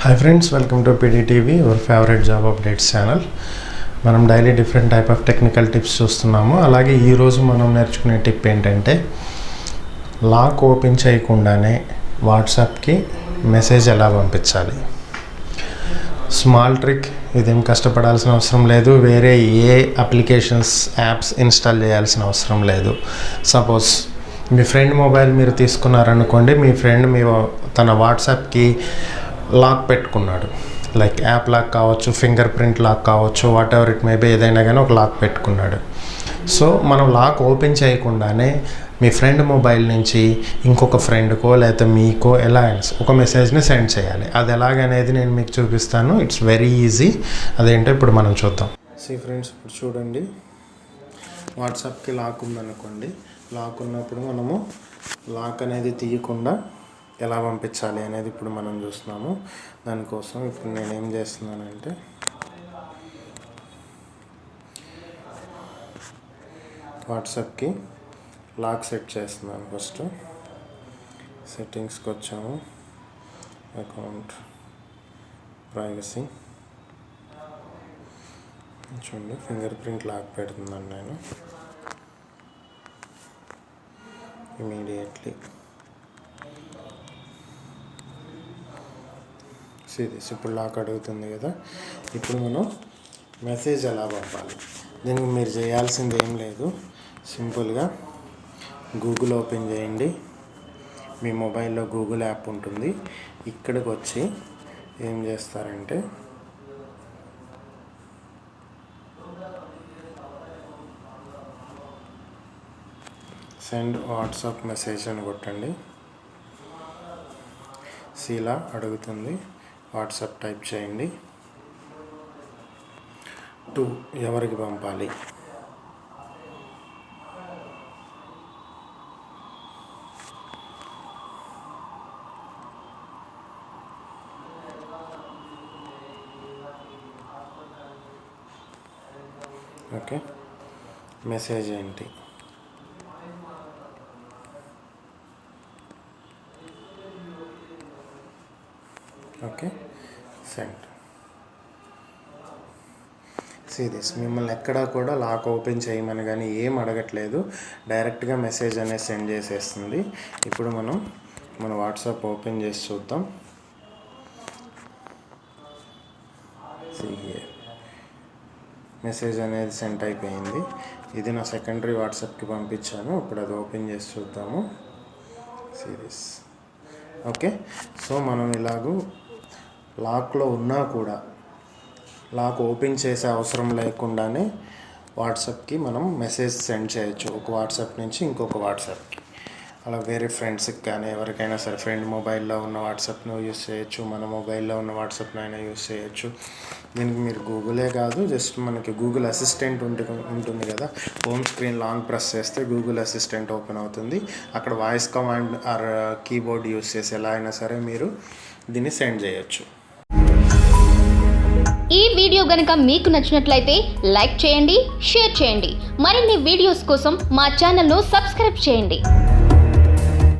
Hi friends, welcome to PDTV, your favourite job updates channel. మనం daily different type of technical tips చూస్తున్నాము. అలాగే ఈరోజు మనం నేర్చుకునే టిప్ ఏంటంటే, లాక్ ఓపెన్ చేయకుండానే వాట్సాప్కి మెసేజ్ ఎలా పంపించాలి. స్మాల్ ట్రిక్, ఇదేం కష్టపడాల్సిన అవసరం లేదు. వేరే ఏ అప్లికేషన్స్ యాప్స్ ఇన్స్టాల్ చేయాల్సిన అవసరం లేదు. సపోజ్ మీ ఫ్రెండ్ మొబైల్ మీరు తీసుకున్నారనుకోండి, మీ ఫ్రెండ్ తన వాట్సాప్కి లాక్ పెట్టుకున్నాడు. లైక్ యాప్ లాక్ కావచ్చు, ఫింగర్ ప్రింట్ లాక్ కావచ్చు, what ever it may be, ఏదైనా కానీ ఒక లాక్ పెట్టుకున్నాడు. సో మనం లాక్ ఓపెన్ చేయకుండానే మీ ఫ్రెండ్ మొబైల్ నుంచి ఇంకొక ఫ్రెండ్కో లేకపోతే మీకో ఎలా ఒక మెసేజ్ని సెండ్ చేయాలి. అది ఎలాగనేది నేను మీకు చూపిస్తాను. It's very easy. అదేంటో ఇప్పుడు మనం చూద్దాం. ఫ్రెండ్స్, ఇప్పుడు చూడండి, వాట్సాప్కి లాక్ ఉందనుకోండి. లాక్ ఉన్నప్పుడు మనము లాక్ అనేది తీయకుండా ఎలా పంపించాలి అనేది ఇప్పుడు మనం చూస్తున్నాము. దానికోసం ఇప్పుడు నేనేం చేస్తున్నానంటే, వాట్సాప్కి లాక్ సెట్ చేస్తున్నాను. ఫస్ట్ సెట్టింగ్స్కి వచ్చాము, అకౌంట్ ప్రైవసీ, చూడండి ఫింగర్ ప్రింట్ లాక్ పెడుతున్నాను నేను. ఇమీడియట్లీ ఇప్పుడు లాక్ అడుగుతుంది కదా. ఇప్పుడు మనం మెసేజ్ ఎలా పంపాలి, దీనికి మీరు చేయాల్సింది ఏం లేదు. సింపుల్గా గూగుల్ ఓపెన్ చేయండి. మీ మొబైల్లో గూగుల్ యాప్ ఉంటుంది. ఇక్కడికి వచ్చి ఏం చేస్తారంటే, సెండ్ వాట్సాప్ మెసేజ్ అని కొట్టండి. ఇలా అడుగుతుంది. వాట్సాప్ టైప్ చేయండి. ఎవరికి పంపాలి, ఓకే. మెసేజ్ ఏంటి, ఓకే, సెండ్. మిమ్మల్ని ఎక్కడా కూడా లాక్ ఓపెన్ చేయమని కానీ ఏం అడగట్లేదు. డైరెక్ట్గా మెసేజ్ అనేది సెండ్ చేసేస్తుంది. ఇప్పుడు మన వాట్సాప్ ఓపెన్ చేసి చూద్దాం. మెసేజ్ అనేది సెండ్ అయిపోయింది. ఇది నా సెకండరీ వాట్సాప్కి పంపించాను. ఇప్పుడు అది ఓపెన్ చేసి చూద్దాము. ఓకే. సో మనం ఇలాగూ లాక్లో ఉన్నా కూడా లాక్ ఓపెన్ చేసే అవసరం లేకుండానే వాట్సాప్కి మనం మెసేజ్ సెండ్ చేయొచ్చు. ఒక వాట్సాప్ నుంచి ఇంకొక వాట్సాప్కి, అలా వేరే ఫ్రెండ్స్కి కానీ ఎవరికైనా సరే. ఫ్రెండ్ మొబైల్లో ఉన్న వాట్సాప్ను యూస్ చేయొచ్చు, మన మొబైల్లో ఉన్న వాట్సాప్ను అయినా యూస్ చేయొచ్చు. దీనికి మీరు గూగులే కాదు, జస్ట్ మనకి గూగుల్ అసిస్టెంట్ ఉంటుంది కదా. హోమ్ స్క్రీన్ లాంగ్ ప్రెస్ చేస్తే గూగుల్ అసిస్టెంట్ ఓపెన్ అవుతుంది. అక్కడ voice command or keyboard use చేసి ఎలా అయినా సరే మీరు దీన్ని సెండ్ చేయొచ్చు. ఈ వీడియో గనుక మీకు నచ్చినట్లయితే లైక్ చేయండి, షేర్ చేయండి. మరిన్ని వీడియోస్ కోసం మా ఛానల్ను సబ్స్క్రైబ్ చేయండి.